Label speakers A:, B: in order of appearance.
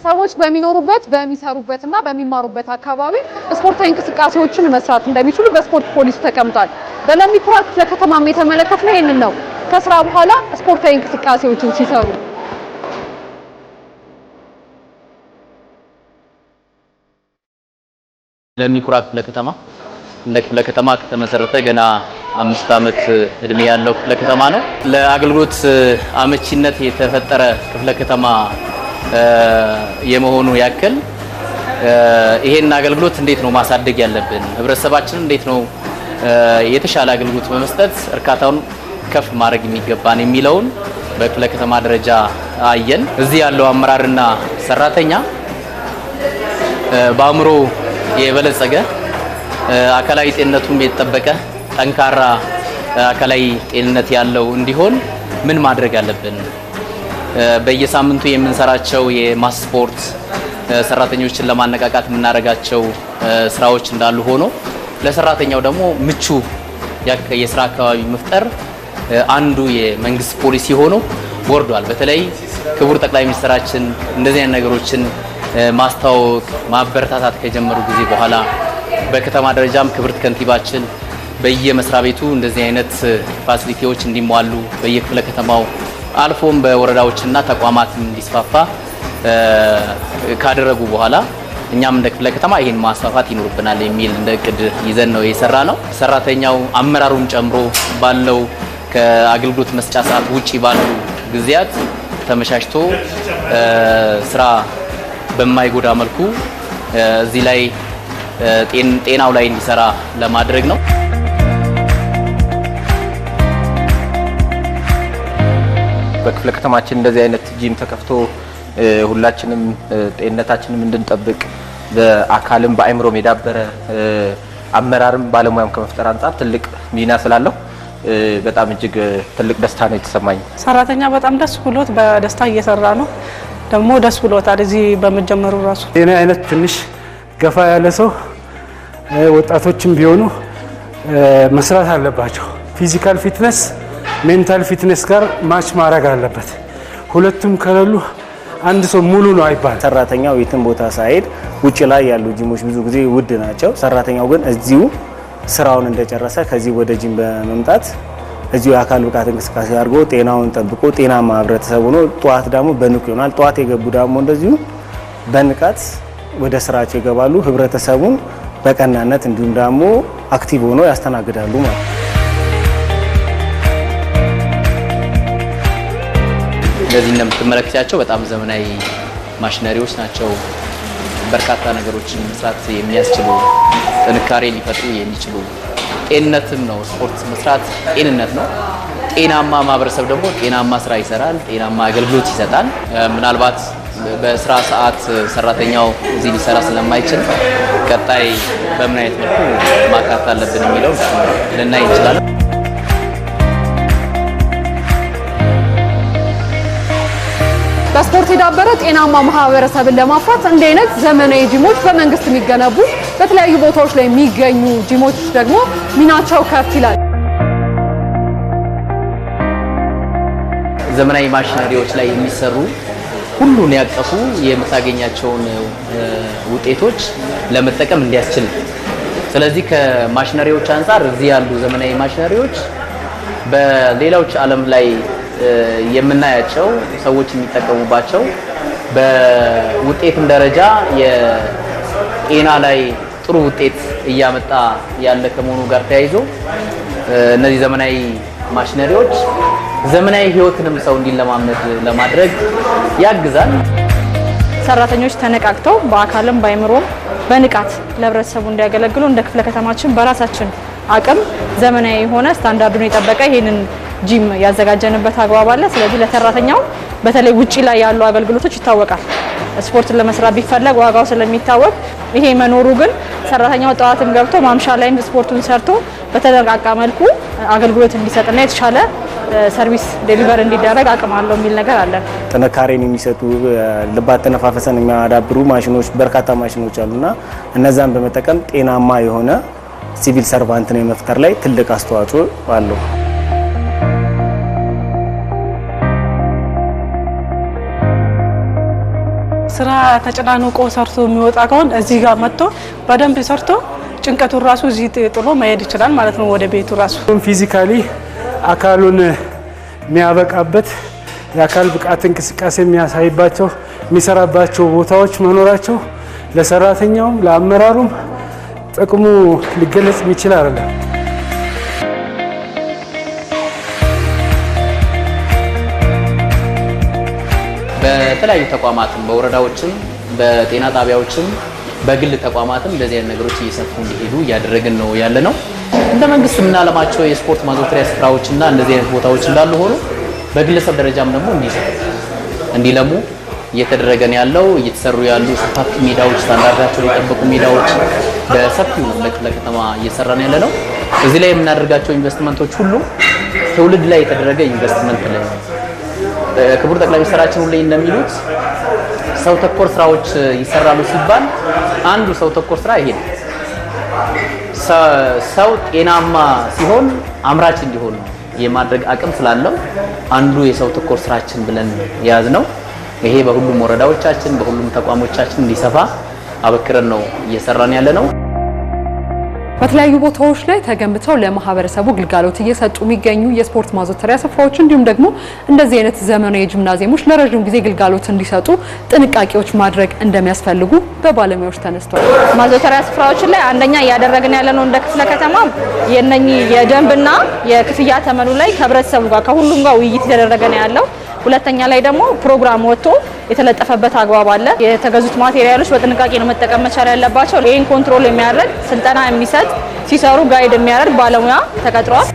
A: ሰዎች በሚኖሩበት በሚሰሩበትና በሚማሩበት አካባቢ ስፖርታዊ እንቅስቃሴዎችን መስራት እንደሚችሉ በስፖርት ፖሊሲ ተቀምጧል። በለሚ ኩራ ክፍለ ከተማም የተመለከትነው ይሄንን ነው። ከስራ በኋላ ስፖርታዊ እንቅስቃሴዎችን ሲሰሩ
B: ለሚ ኩራ ክፍለ ከተማ እንደ ክፍለ ከተማ ከተመሰረተ ገና 5 ዓመት እድሜ ያለው ክፍለ ከተማ ነው። ለአገልግሎት አመቺነት የተፈጠረ ክፍለ ከተማ የመሆኑ ያክል ይሄን አገልግሎት እንዴት ነው ማሳደግ ያለብን፣ ህብረተሰባችን እንዴት ነው የተሻለ አገልግሎት በመስጠት እርካታውን ከፍ ማድረግ የሚገባን የሚለውን በክፍለ ከተማ ደረጃ አየን። እዚህ ያለው አመራርና ሰራተኛ በአእምሮ የበለጸገ አካላዊ ጤንነቱም የተጠበቀ ጠንካራ አካላዊ ጤንነት ያለው እንዲሆን ምን ማድረግ አለብን? በየሳምንቱ የምንሰራቸው የማስ ስፖርት ሰራተኞችን ለማነቃቃት የምናደርጋቸው ስራዎች እንዳሉ ሆኖ ለሰራተኛው ደግሞ ምቹ የስራ አካባቢ መፍጠር አንዱ የመንግስት ፖሊሲ ሆኖ ወርዷል። በተለይ ክቡር ጠቅላይ ሚኒስትራችን እንደዚህ አይነት ነገሮችን ማስተዋወቅ ማበረታታት ከጀመሩ ጊዜ በኋላ በከተማ ደረጃም ክብርት ከንቲባችን በየመስሪያ ቤቱ እንደዚህ አይነት ፋሲሊቲዎች እንዲሟሉ በየክፍለ ከተማው አልፎም በወረዳዎችና ተቋማት እንዲስፋፋ ካደረጉ በኋላ እኛም እንደ ክፍለ ከተማ ይሄን ማስፋፋት ይኖርብናል የሚል እንደ እቅድ ይዘን ነው የሰራ ነው። ሰራተኛው አመራሩን ጨምሮ ባለው ከአገልግሎት መስጫ ሰዓት ውጪ ባሉ ጊዜያት ተመቻችቶ ስራ በማይጎዳ መልኩ እዚህ ላይ ጤናው ላይ እንዲሰራ ለማድረግ ነው።
C: በክፍለ ከተማችን እንደዚህ አይነት ጂም ተከፍቶ ሁላችንም ጤንነታችንን እንድንጠብቅ በአካልም በአእምሮም የዳበረ አመራርም ባለሙያም ከመፍጠር አንፃር ትልቅ ሚና ስላለው በጣም እጅግ ትልቅ ደስታ ነው የተሰማኝ።
D: ሰራተኛ በጣም ደስ ብሎት በደስታ እየሰራ ነው። ደግሞ ደስ ብሎታል እዚህ በመጀመሩ ራሱ።
E: የኔ አይነት ትንሽ ገፋ ያለ ሰው ወጣቶችም ቢሆኑ መስራት አለባቸው። ፊዚካል ፊትነስ ሜንታል ፊትነስ ጋር ማች ማድረግ አለበት። ሁለቱም ከሌሉ አንድ ሰው ሙሉ ነው አይባል።
F: ሰራተኛው የትም ቦታ ሳይሄድ ውጭ ላይ ያሉ ጂሞች ብዙ ጊዜ ውድ ናቸው። ሰራተኛው ግን እዚሁ ስራውን እንደጨረሰ ከዚህ ወደ ጂም በመምጣት እዚሁ የአካል ብቃት እንቅስቃሴ አድርጎ ጤናውን ጠብቆ ጤናማ ህብረተሰብ ሆኖ ጠዋት ደግሞ በንቁ ይሆናል። ጠዋት የገቡ ደግሞ እንደዚሁ በንቃት ወደ ስራቸው ይገባሉ። ህብረተሰቡን በቀናነት እንዲሁም ደግሞ አክቲቭ ሆኖ ያስተናግዳሉ ማለት ነው።
B: እንደዚህ እንደምትመለከታቸው በጣም ዘመናዊ ማሽነሪዎች ናቸው። በርካታ ነገሮችን መስራት የሚያስችሉ ጥንካሬ ሊፈጥሩ የሚችሉ ጤንነትም ነው። ስፖርት መስራት ጤንነት ነው። ጤናማ ማህበረሰብ ደግሞ ጤናማ ስራ ይሰራል፣ ጤናማ አገልግሎት ይሰጣል። ምናልባት በስራ ሰዓት ሰራተኛው እዚህ ሊሰራ ስለማይችል ቀጣይ በምን አይነት መልኩ ማካተት አለብን የሚለው ልናይ እንችላለን።
A: በስፖርት የዳበረ ጤናማ ማህበረሰብን ለማፍራት እንዲህ አይነት ዘመናዊ ጂሞች በመንግስት የሚገነቡ በተለያዩ ቦታዎች ላይ የሚገኙ ጂሞች ደግሞ ሚናቸው ከፍ ይላል።
B: ዘመናዊ ማሽነሪዎች ላይ የሚሰሩ ሁሉን ያቀፉ የምታገኛቸውን ውጤቶች ለመጠቀም እንዲያስችል። ስለዚህ ከማሽነሪዎች አንፃር እዚህ ያሉ ዘመናዊ ማሽነሪዎች በሌሎች ዓለም ላይ የምናያቸው ሰዎች የሚጠቀሙባቸው በውጤትም ደረጃ የጤና ላይ ጥሩ ውጤት እያመጣ ያለ ከመሆኑ ጋር ተያይዞ እነዚህ ዘመናዊ ማሽነሪዎች ዘመናዊ ህይወትንም ሰው እንዲለማመድ ለማድረግ ያግዛል።
D: ሰራተኞች ተነቃቅተው በአካልም በአእምሮም በንቃት ለህብረተሰቡ እንዲያገለግሉ እንደ ክፍለ ከተማችን በራሳችን አቅም ዘመናዊ የሆነ ስታንዳርዱን የጠበቀ ይሄንን ጂም ያዘጋጀንበት አግባብ አለ። ስለዚህ ለሰራተኛው በተለይ ውጪ ላይ ያሉ አገልግሎቶች ይታወቃል። ስፖርትን ለመስራት ቢፈለግ ዋጋው ስለሚታወቅ ይሄ መኖሩ ግን ሰራተኛው ጠዋትም ገብቶ ማምሻ ላይም ስፖርቱን ሰርቶ በተደቃቃ መልኩ አገልግሎት እንዲሰጥና የተሻለ ሰርቪስ ዴሊቨር እንዲደረግ አቅም አለው የሚል ነገር አለ።
F: ጥንካሬን የሚሰጡ ልብ አተነፋፈስን የሚያዳብሩ ማሽኖች በርካታ ማሽኖች አሉና እነዛን በመጠቀም ጤናማ የሆነ ሲቪል ሰርቫንትን የመፍጠር ላይ ትልቅ አስተዋጽኦ አለው።
G: ስራ ተጨናንቆ ሰርቶ የሚወጣ ከሆነ እዚህ ጋር መጥቶ በደንብ ሰርቶ ጭንቀቱን ራሱ እዚህ ጥሎ መሄድ ይችላል ማለት ነው ወደ ቤቱ ራሱ።
E: ፊዚካሊ አካሉን የሚያበቃበት የአካል ብቃት እንቅስቃሴ የሚያሳይባቸው የሚሰራባቸው ቦታዎች መኖራቸው ለሰራተኛውም ለአመራሩም ጥቅሙ ሊገለጽ የሚችል አይደለም።
B: በተለያዩ ተቋማትም በወረዳዎችም በጤና ጣቢያዎችም በግል ተቋማትም እንደዚህ አይነት ነገሮች እየሰፉ እንዲሄዱ እያደረግን ነው ያለነው። እንደ መንግስት የምናለማቸው የስፖርት ማዘውተሪያ ስፍራዎችና እንደዚህ አይነት ቦታዎች እንዳሉ ሆኖ በግለሰብ ደረጃም ደግሞ እንዲለሙ እየተደረገ ነው ያለው። እየተሰሩ ያሉ ሰፋፊ ሜዳዎች፣ ስታንዳርዳቸውን የጠበቁ ሜዳዎች በሰፊው ለክፍለ ከተማ እየሰራን ያለነው። እዚህ ላይ የምናደርጋቸው ኢንቨስትመንቶች ሁሉ ትውልድ ላይ የተደረገ ኢንቨስትመንት ላይ ክቡር ጠቅላይ ሚኒስትራችን ሁሌ እንደሚሉት ሰው ተኮር ስራዎች ይሰራሉ ሲባል አንዱ ሰው ተኮር ስራ ይሄ ነው። ሰው ጤናማ ሲሆን አምራች እንዲሆን የማድረግ አቅም ስላለው አንዱ የሰው ተኮር ስራችን ብለን ያዝነው። ይሄ በሁሉም ወረዳዎቻችን በሁሉም ተቋሞቻችን እንዲሰፋ አበክረን ነው እየሰራን ያለነው።
A: በተለያዩ ቦታዎች ላይ ተገንብተው ለማህበረሰቡ ግልጋሎት እየሰጡ የሚገኙ የስፖርት ማዘውተሪያ ስፍራዎች እንዲሁም ደግሞ እንደዚህ አይነት ዘመናዊ ጂምናዚየሞች ለረጅም ጊዜ ግልጋሎት እንዲሰጡ ጥንቃቄዎች ማድረግ እንደሚያስፈልጉ በባለሙያዎች ተነስተዋል።
D: ማዘውተሪያ ስፍራዎች ላይ አንደኛ እያደረግን ያለነው እንደ ክፍለ ከተማ የነኚህ የደንብና የክፍያ ተመኑ ላይ ከህብረተሰቡ ጋር ከሁሉም ጋር ውይይት እየተደረገ ነው ያለው። ሁለተኛ ላይ ደግሞ ፕሮግራም ወጥቶ የተለጠፈበት አግባብ አለ። የተገዙት ማቴሪያሎች በጥንቃቄ ነው መጠቀም መቻል ያለባቸው። ይሄን ኮንትሮል የሚያደርግ ስልጠና የሚሰጥ ሲሰሩ ጋይድ የሚያደርግ ባለሙያ ተቀጥሯል።